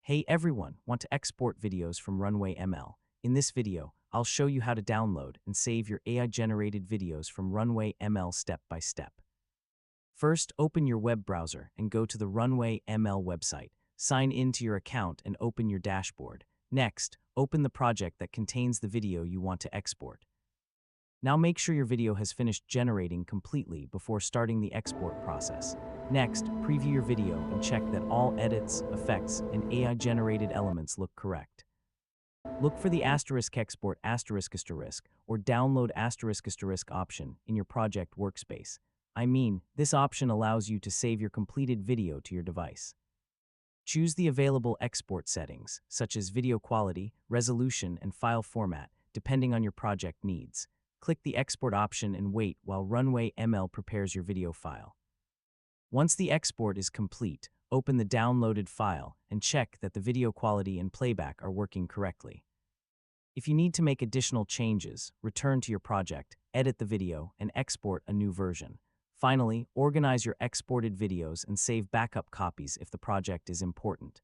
Hey everyone, want to export videos from Runway ML? In this video, I'll show you how to download and save your AI-generated videos from Runway ML step by step. First, open your web browser and go to the Runway ML website. Sign in to your account and open your dashboard. Next, open the project that contains the video you want to export. Now make sure your video has finished generating completely before starting the export process. Next, preview your video and check that all edits, effects, and AI-generated elements look correct. Look for the *export or download ** option in your project workspace. This option allows you to save your completed video to your device. Choose the available export settings, such as video quality, resolution, and file format, depending on your project needs. Click the export option and wait while Runway ML prepares your video file. Once the export is complete, open the downloaded file and check that the video quality and playback are working correctly. If you need to make additional changes, return to your project, edit the video, and export a new version. Finally, organize your exported videos and save backup copies if the project is important.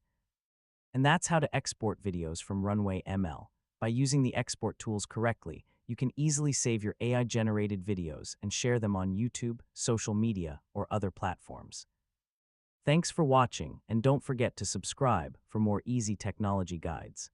And that's how to export videos from Runway ML. By using the export tools correctly, you can easily save your AI-generated videos and share them on YouTube, social media, or other platforms. Thanks for watching, and don't forget to subscribe for more easy technology guides.